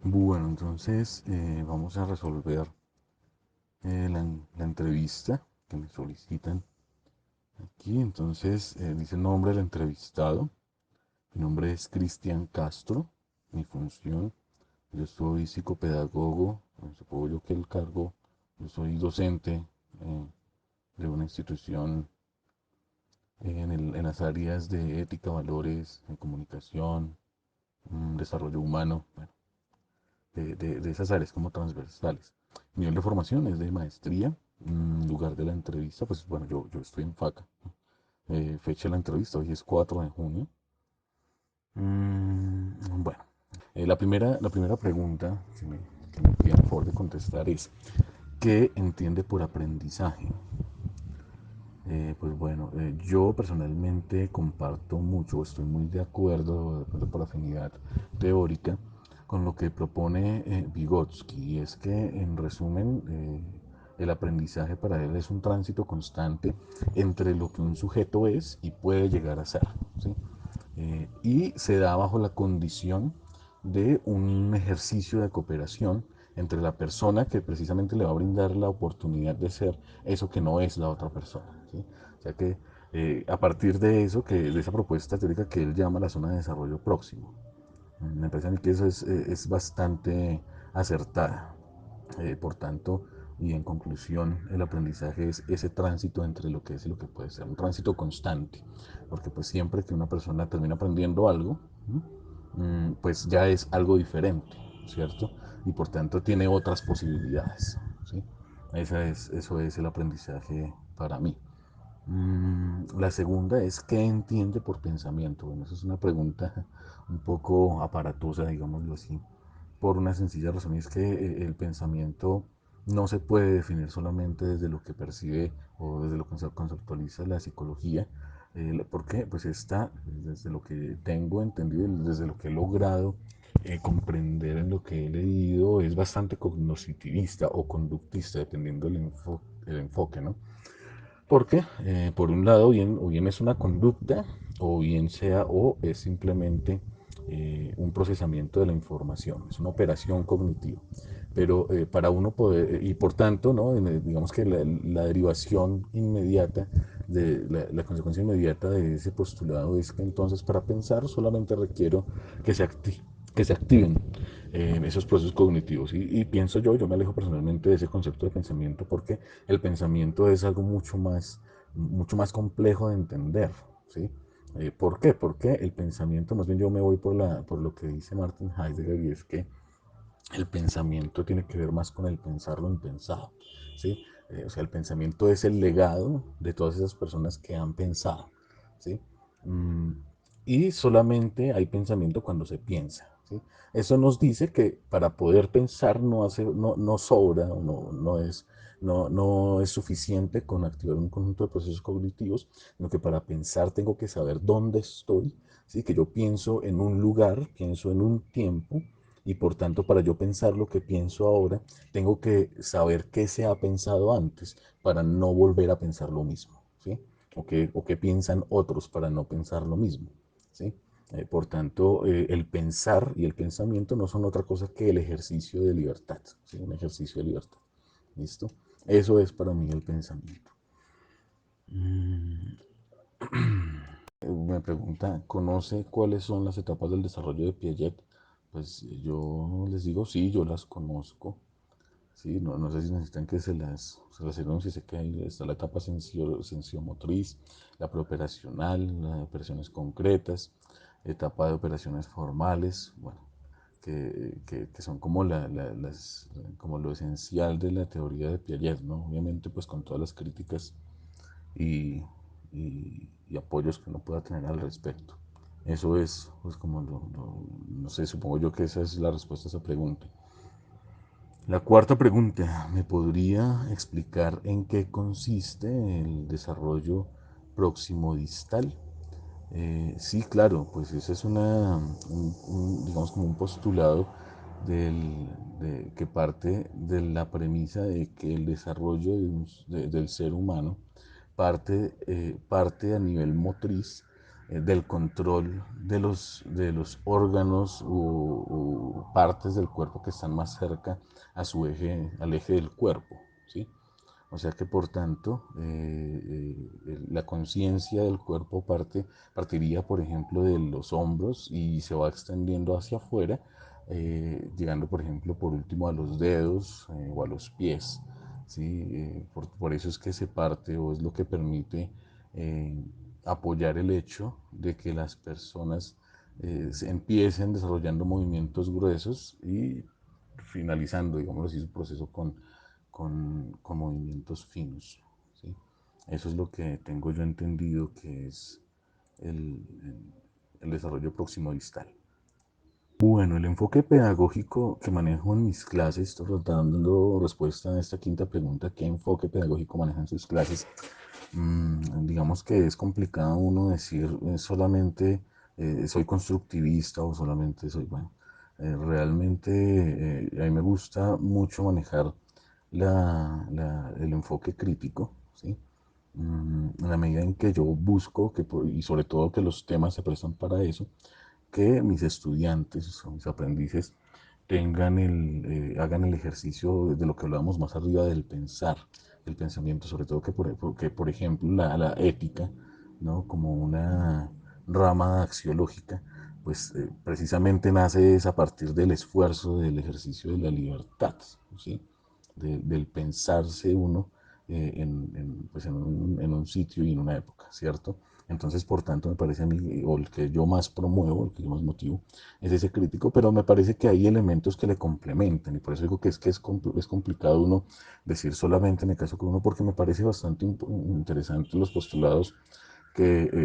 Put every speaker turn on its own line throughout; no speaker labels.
Bueno, entonces vamos a resolver la entrevista que me solicitan aquí. Entonces dice el nombre del entrevistado. Mi nombre es Cristian Castro. Mi función, yo soy psicopedagogo. Supongo yo que el cargo, yo soy docente de una institución en las áreas de ética, valores, comunicación, desarrollo humano. Bueno, de esas áreas como transversales. Mi nivel de formación es de maestría. Lugar de la entrevista, pues bueno, yo estoy en FACA. Fecha de la entrevista, hoy es 4 de junio. Bueno, la primera pregunta que me piden por favor de contestar es, ¿qué entiende por aprendizaje? Pues bueno, yo personalmente comparto mucho, estoy muy de acuerdo, de pronto por afinidad teórica, con lo que propone Vygotsky, y es que en resumen, el aprendizaje para él es un tránsito constante entre lo que un sujeto es y puede llegar a ser, ¿sí? Y se da bajo la condición de un ejercicio de cooperación entre la persona que precisamente le va a brindar la oportunidad de ser eso que no es la otra persona, ¿sí? O sea que a partir de eso, de esa propuesta teórica que él llama la zona de desarrollo próximo, me parece a mí que eso es bastante acertada. Por tanto, y en conclusión, el aprendizaje es ese tránsito entre lo que es y lo que puede ser, un tránsito constante, porque pues siempre que una persona termina aprendiendo algo, pues ya es algo diferente, ¿cierto? Y por tanto tiene otras posibilidades, ¿sí? Eso es el aprendizaje para mí. La segunda es, ¿qué entiende por pensamiento? Bueno, esa es una pregunta un poco aparatosa, digámoslo así, por una sencilla razón, y es que el pensamiento no se puede definir solamente desde lo que percibe o desde lo que se conceptualiza la psicología. ¿Por qué? Pues está, desde lo que tengo entendido, desde lo que he logrado comprender en lo que he leído, es bastante cognoscitivista o conductista, dependiendo el enfoque, ¿no? Porque, por un lado, o bien es una conducta, o bien sea, o es simplemente un procesamiento de la información, es una operación cognitiva. Pero para uno poder, y por tanto, ¿no? Digamos que la derivación inmediata, la consecuencia inmediata de ese postulado es que entonces para pensar solamente requiero que que se activen esos procesos cognitivos. Y pienso yo me alejo personalmente de ese concepto de pensamiento porque el pensamiento es algo mucho más complejo de entender, ¿sí? ¿Por qué? Porque el pensamiento, más bien yo me voy por lo que dice Martin Heidegger, y es que el pensamiento tiene que ver más con el pensar lo impensado, ¿sí? O sea, el pensamiento es el legado de todas esas personas que han pensado, ¿sí? Mm, y solamente hay pensamiento cuando se piensa, ¿sí? Eso nos dice que para poder pensar no sobra, no es suficiente con activar un conjunto de procesos cognitivos, sino que para pensar tengo que saber dónde estoy, ¿sí? Que yo pienso en un lugar, pienso en un tiempo, y por tanto para yo pensar lo que pienso ahora, tengo que saber qué se ha pensado antes para no volver a pensar lo mismo, ¿sí? O qué piensan otros para no pensar lo mismo, ¿sí? Por tanto, el pensar y el pensamiento no son otra cosa que el ejercicio de libertad, ¿sí? Un ejercicio de libertad. ¿Listo? Eso es para mí el pensamiento. Mm, Me pregunta, ¿conoce cuáles son las etapas del desarrollo de Piaget? Pues yo les digo, sí, yo las conozco. Sí, no sé si necesitan que se las enuncie. Sé que ahí está la etapa sensiomotriz, la preoperacional, las operaciones concretas, etapa de operaciones formales, bueno, que son como, como lo esencial de la teoría de Piaget, ¿no? Obviamente, pues con todas las críticas y, y apoyos que uno pueda tener al respecto. Eso es, pues como no sé, supongo yo que esa es la respuesta a esa pregunta. La cuarta pregunta, ¿me podría explicar en qué consiste el desarrollo próximo distal? Sí, claro, pues ese es digamos como un postulado que parte de la premisa de que el desarrollo del ser humano parte a nivel motriz del control de los órganos u partes del cuerpo que están más cerca a su eje, al eje del cuerpo, ¿sí? O sea que por tanto, la conciencia del cuerpo partiría, por ejemplo, de los hombros y se va extendiendo hacia afuera, llegando, por ejemplo, por último a los dedos o a los pies. ¿Sí? Por eso es que se parte o es lo que permite eh, apoyar el hecho de que las personas se empiecen desarrollando movimientos gruesos y finalizando, digamos así, su proceso con movimientos finos. ¿Sí? Eso es lo que tengo yo entendido que es el desarrollo próximo distal. Bueno, el enfoque pedagógico que manejo en mis clases, estoy dando respuesta a esta quinta pregunta, ¿qué enfoque pedagógico maneja en sus clases? Digamos que es complicado uno decir solamente soy constructivista o solamente soy, bueno, realmente a mí me gusta mucho manejar el enfoque crítico, ¿sí? En la medida en que yo busco, y sobre todo que los temas se prestan para eso, que mis estudiantes o mis aprendices hagan el ejercicio de lo que hablábamos más arriba del pensar, el pensamiento, sobre todo que por ejemplo, la ética, ¿no? Como una rama axiológica, pues precisamente nace es a partir del esfuerzo, del ejercicio de la libertad, ¿sí? Del pensarse uno pues en un sitio y en una época, ¿cierto? Entonces, por tanto, me parece a mí, o el que yo más promuevo, el que yo más motivo, es ese crítico, pero me parece que hay elementos que le complementan, y por eso digo que es complicado uno decir solamente me caso con uno, porque me parece bastante interesante los postulados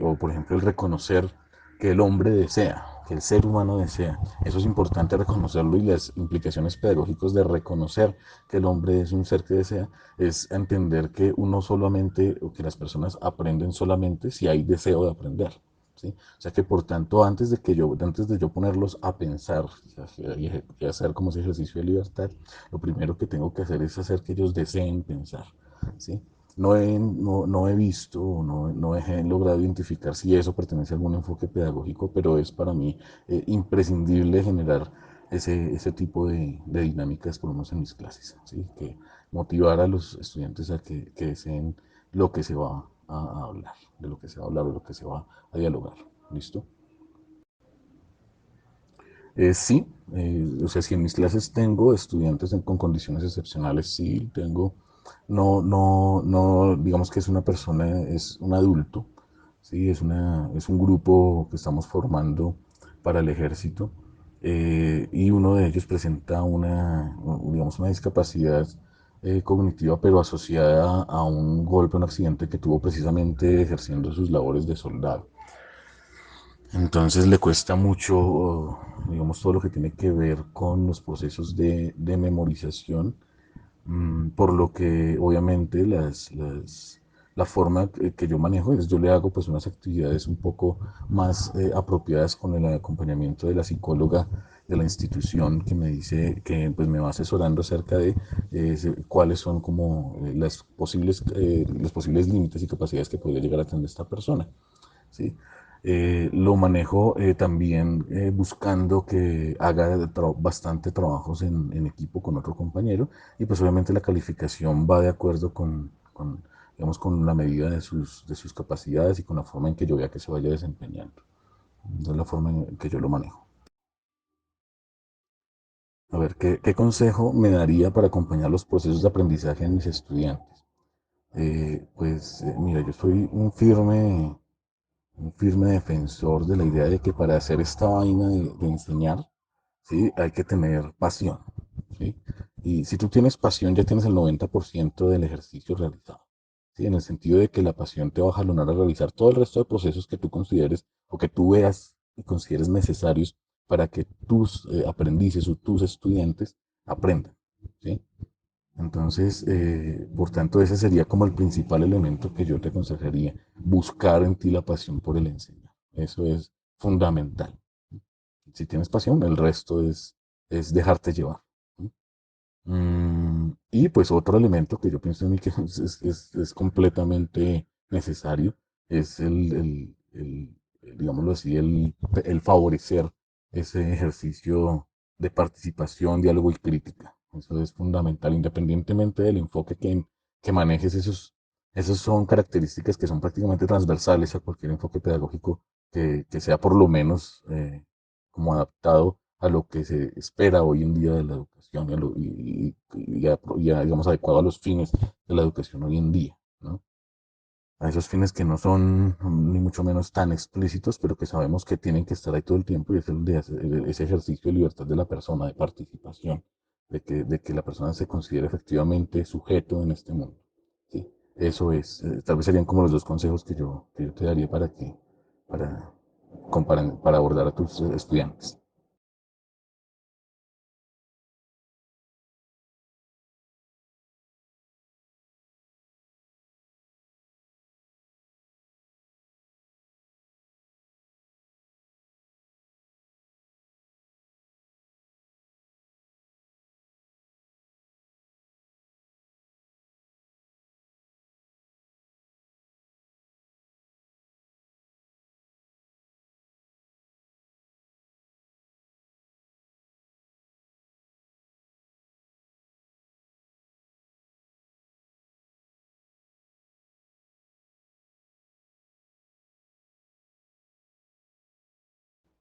o por ejemplo el reconocer que el hombre desea, que el ser humano desea. Eso es importante reconocerlo y las implicaciones pedagógicas de reconocer que el hombre es un ser que desea es entender que uno solamente, o que las personas aprenden solamente si hay deseo de aprender. ¿Sí? O sea que por tanto, antes de yo ponerlos a pensar y hacer como ese ejercicio de libertad, lo primero que tengo que hacer es hacer que ellos deseen pensar. ¿Sí? No he visto, no he logrado identificar si eso pertenece a algún enfoque pedagógico, pero es para mí imprescindible generar ese tipo de dinámicas, por lo menos en mis clases, ¿sí? Que motivar a los estudiantes que deseen lo que se va a hablar, de lo que se va a hablar, de lo que se va a dialogar. ¿Listo? Sí, o sea, si en mis clases tengo estudiantes con condiciones excepcionales, sí, tengo, digamos que es una persona, es un adulto, sí, es un grupo que estamos formando para el ejército, y uno de ellos presenta digamos, una discapacidad cognitiva, pero asociada a un golpe, un accidente que tuvo precisamente ejerciendo sus labores de soldado. Entonces le cuesta mucho, digamos, todo lo que tiene que ver con los procesos de memorización, por lo que obviamente la forma que yo manejo es yo le hago pues unas actividades un poco más apropiadas con el acompañamiento de la psicóloga de la institución que me dice que pues me va asesorando acerca de cuáles son como los posibles límites y capacidades que podría llegar a tener esta persona. ¿Sí? Lo manejo también buscando que haga bastante trabajos en equipo con otro compañero y pues obviamente la calificación va de acuerdo digamos, con la medida de sus capacidades y con la forma en que yo vea que se vaya desempeñando. Esa es la forma en que yo lo manejo. A ver, ¿qué consejo me daría para acompañar los procesos de aprendizaje en mis estudiantes? Mira, yo soy un firme defensor de la idea de que para hacer esta vaina de enseñar, ¿sí? Hay que tener pasión, ¿sí? Y si tú tienes pasión, ya tienes el 90% del ejercicio realizado, ¿sí? En el sentido de que la pasión te va a jalonar a realizar todo el resto de procesos que tú consideres o que tú veas y consideres necesarios para que tus aprendices o tus estudiantes aprendan, ¿sí? Entonces, por tanto, ese sería como el principal elemento que yo te aconsejaría, buscar en ti la pasión por el enseñar. Eso es fundamental. Si tienes pasión, el resto es dejarte llevar. ¿Sí? Y pues otro elemento que yo pienso en mí que es completamente necesario es digámoslo así, el favorecer ese ejercicio de participación, diálogo y crítica. Eso es fundamental, independientemente del enfoque que manejes, esas son características que son prácticamente transversales a cualquier enfoque pedagógico que sea por lo menos como adaptado a lo que se espera hoy en día de la educación digamos, adecuado a los fines de la educación hoy en día, ¿no? A esos fines que no son ni mucho menos tan explícitos, pero que sabemos que tienen que estar ahí todo el tiempo y es el de ese ejercicio de libertad de la persona, de participación, de que la persona se considere efectivamente sujeto en este mundo. ¿Sí? Eso es, tal vez serían como los dos consejos que yo te daría para abordar a tus estudiantes.